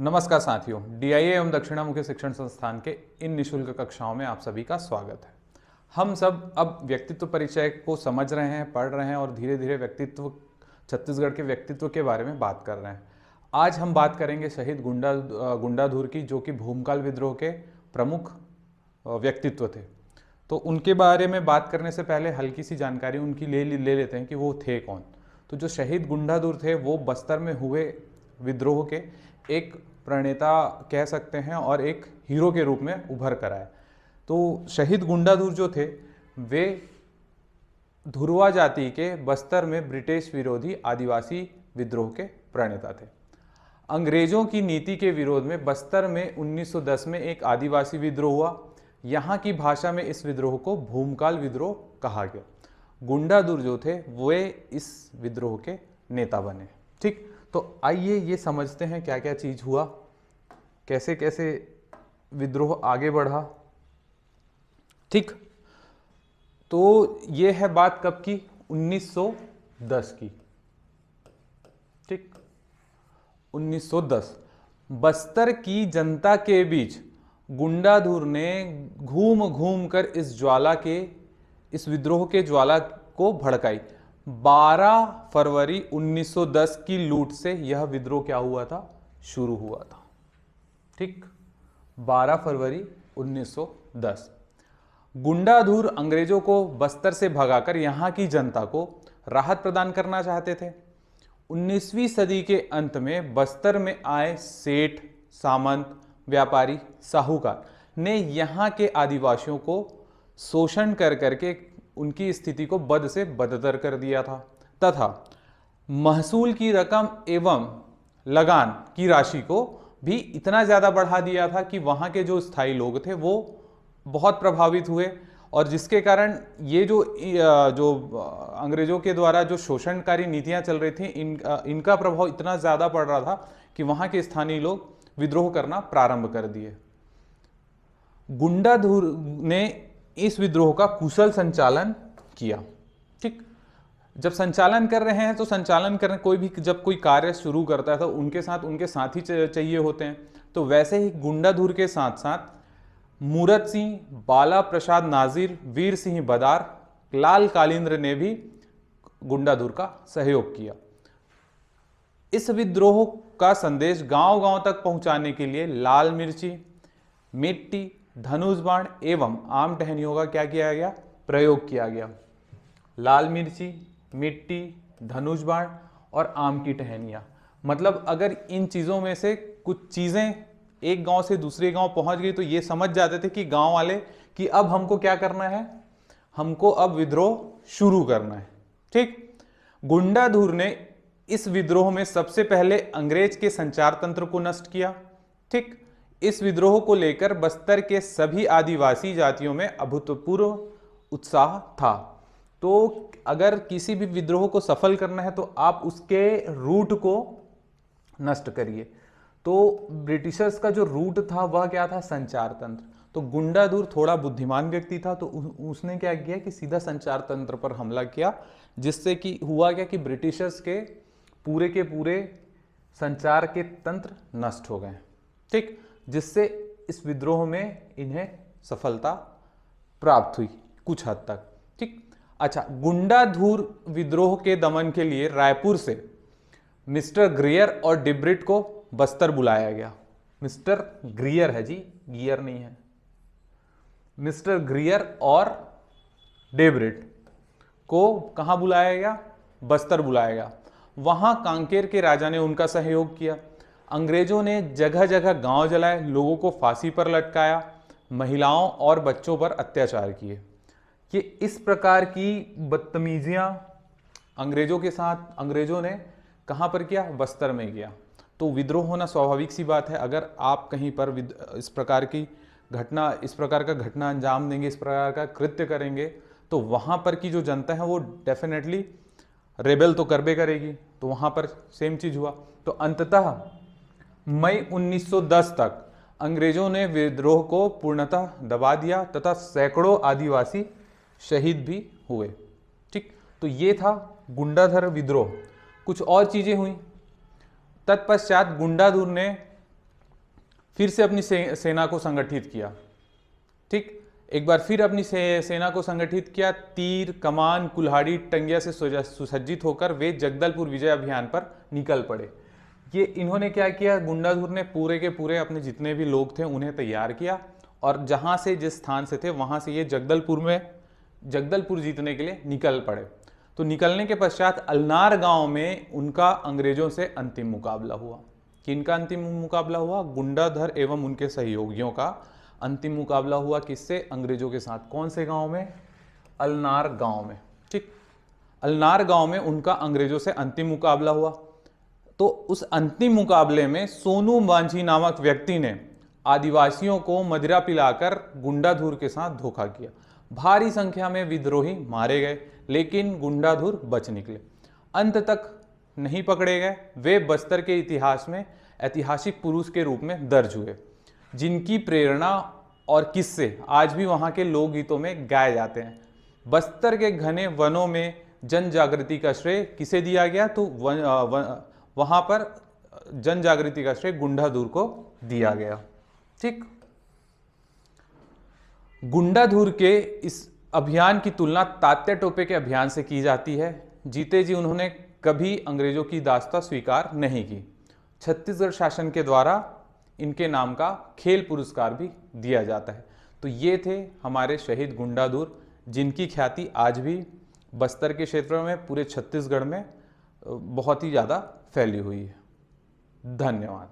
नमस्कार साथियों, डीआईए एवं दक्षिणामुखी शिक्षण संस्थान के इन निःशुल्क कक्षाओं में आप सभी का स्वागत है। हम सब अब व्यक्तित्व परिचय को समझ रहे हैं, पढ़ रहे हैं और धीरे धीरे व्यक्तित्व छत्तीसगढ़ के व्यक्तित्व के बारे में बात कर रहे हैं। आज हम बात करेंगे शहीद गुंडाधुर की, जो कि भूमकाल विद्रोह के प्रमुख व्यक्तित्व थे। तो उनके बारे में बात करने से पहले हल्की सी जानकारी उनकी ले लेते हैं कि वो थे कौन। तो जो शहीद गुंडाधुर थे वो बस्तर में हुए विद्रोह के एक प्रणेता कह सकते हैं और एक हीरो के रूप में उभर कर आए। तो शहीद गुंडाधुर जो थे वे धुरवा जाति के बस्तर में ब्रिटिश विरोधी आदिवासी विद्रोह के प्रणेता थे। अंग्रेजों की नीति के विरोध में बस्तर में 1910 में एक आदिवासी विद्रोह हुआ। यहाँ की भाषा में इस विद्रोह को भूमकाल विद्रोह कहा गया। गुंडाधुर जो थे वे इस विद्रोह के नेता बने। ठीक, तो आइए ये समझते हैं क्या क्या चीज हुआ, कैसे कैसे विद्रोह आगे बढ़ा। ठीक, तो ये है बात कब की, 1910 की। ठीक, 1910 बस्तर की जनता के बीच गुंडाधुर ने घूम घूम कर इस विद्रोह के ज्वाला को भड़काई। 12 फरवरी 1910 की लूट से यह विद्रोह क्या हुआ था, शुरू हुआ था। ठीक, 12 फरवरी 1910 गुंडाधुर अंग्रेजों को बस्तर से भगाकर यहां की जनता को राहत प्रदान करना चाहते थे। 19वीं सदी के अंत में बस्तर में आए सेठ, सामंत, व्यापारी, साहूकार ने यहां के आदिवासियों को शोषण कर करके उनकी स्थिति को बद से बदतर कर दिया था तथा महसूल की रकम एवं लगान की राशि को भी इतना ज़्यादा बढ़ा दिया था कि वहाँ के जो स्थायी लोग थे वो बहुत प्रभावित हुए। और जिसके कारण ये जो अंग्रेजों के द्वारा जो शोषणकारी नीतियाँ चल रही थी इनका प्रभाव इतना ज़्यादा पड़ रहा था कि वहाँ के स्थानीय लोग विद्रोह करना प्रारंभ कर दिए। गुंडाधुर ने इस विद्रोह का कुशल संचालन किया। ठीक, जब संचालन कर रहे हैं तो संचालन करने जब कोई कार्य शुरू करता है तो उनके साथ उनके साथी चाहिए होते हैं। तो वैसे ही गुंडाधुर के साथ साथ मूरत सिंह, बाला प्रसाद नाजिर, वीर सिंह बदार, लाल कालिंद्र ने भी गुंडाधुर का सहयोग किया। इस विद्रोह का संदेश गांव-गांव तक पहुंचाने के लिए लाल मिर्ची, मिट्टी, धनुष बाण एवं आम टहनियों का क्या किया गया, प्रयोग किया गया। लाल मिर्ची, मिट्टी, धनुष बाण और आम की टहनियां, मतलब अगर इन चीजों में से कुछ चीजें एक गांव से दूसरे गांव पहुंच गई तो ये समझ जाते थे कि गांव वाले कि अब हमको क्या करना है, हमको अब विद्रोह शुरू करना है। ठीक, गुंडाधुर ने इस विद्रोह में सबसे पहले अंग्रेज के संचार तंत्र को नष्ट किया। ठीक, इस विद्रोह को लेकर बस्तर के सभी आदिवासी जातियों में अभूतपूर्व उत्साह था। तो अगर किसी भी विद्रोह को सफल करना है तो आप उसके रूट को नष्ट करिए। तो ब्रिटिशर्स का जो रूट था वह क्या था, संचार तंत्र। तो गुंडाधुर थोड़ा बुद्धिमान व्यक्ति था तो उसने क्या किया कि सीधा संचार तंत्र पर हमला किया, जिससे कि हुआ क्या कि ब्रिटिशर्स के पूरे संचार के तंत्र नष्ट हो गए। ठीक, जिससे इस विद्रोह में इन्हें सफलता प्राप्त हुई कुछ हद तक। ठीक, अच्छा, गुंडाधुर विद्रोह के दमन के लिए रायपुर से मिस्टर ग्रियर और डिब्रिट को बस्तर बुलाया गया। मिस्टर ग्रियर है जी, गियर नहीं है। मिस्टर ग्रियर और डेब्रिट को कहां बुलाया गया, बस्तर बुलाया गया। वहां कांकेर के राजा ने उनका सहयोग किया। अंग्रेजों ने जगह जगह गांव जलाए, लोगों को फांसी पर लटकाया, महिलाओं और बच्चों पर अत्याचार किए। कि इस प्रकार की बदतमीजियां अंग्रेजों के साथ अंग्रेजों ने कहां पर किया, बस्तर में किया। तो विद्रोह होना स्वाभाविक सी बात है। अगर आप कहीं पर इस प्रकार का घटना अंजाम देंगे, इस प्रकार का कृत्य करेंगे, तो वहां पर की जो जनता है वो डेफिनेटली रेबेल तो करबे करेगी। तो वहां पर सेम चीज हुआ। तो अंततः मई 1910 तक अंग्रेजों ने विद्रोह को पूर्णतः दबा दिया तथा सैकड़ों आदिवासी शहीद भी हुए। ठीक, तो ये था गुंडाधर विद्रोह। कुछ और चीजें हुई। तत्पश्चात गुंडाधुर ने फिर से अपनी सेना को संगठित किया। ठीक, एक बार फिर अपनी सेना को संगठित किया। तीर, कमान, कुल्हाड़ी, टंगिया से सुसज्जित होकर वे जगदलपुर विजय अभियान पर निकल पड़े। ये इन्होंने क्या किया, गुंडाधुर ने पूरे के पूरे अपने जितने भी लोग थे उन्हें तैयार किया और जहां से जिस स्थान से थे वहां से ये जगदलपुर जीतने के लिए निकल पड़े। तो निकलने के पश्चात अलनार गांव में उनका अंग्रेजों से अंतिम मुकाबला हुआ। किनका अंतिम मुकाबला हुआ? गुंडाधर एवं उनके सहयोगियों का अंतिम मुकाबला हुआ। किससे? अंग्रेजों के साथ। कौन से गांव में? अलनार गांव में। ठीक, अलनार गांव में उनका अंग्रेजों से अंतिम मुकाबला हुआ। तो उस अंतिम मुकाबले में सोनू मांझी नामक व्यक्ति ने आदिवासियों को मदिरा पिलाकर गुंडाधुर के साथ धोखा किया। भारी संख्या में विद्रोही मारे गए, लेकिन गुंडाधुर बच निकले, अंत तक नहीं पकड़े गए। वे बस्तर के इतिहास में ऐतिहासिक पुरुष के रूप में दर्ज हुए, जिनकी प्रेरणा और किस्से आज भी वहां के लोकगीतों में गाए जाते हैं। बस्तर के घने वनों में जन जागृति का श्रेय किसे दिया गया? तो वहां पर जन जागृति का श्रेय गुंडाधुर को दिया गया। ठीक, गुंडाधुर के इस अभियान की तुलना तात्या टोपे के अभियान से की जाती है। जीते जी उन्होंने कभी अंग्रेजों की दास्ता स्वीकार नहीं की। छत्तीसगढ़ शासन के द्वारा इनके नाम का खेल पुरस्कार भी दिया जाता है। तो ये थे हमारे शहीद गुंडाधुर, जिनकी ख्याति आज भी बस्तर के क्षेत्र में, पूरे छत्तीसगढ़ में बहुत ही ज़्यादा फैली हुई है। धन्यवाद।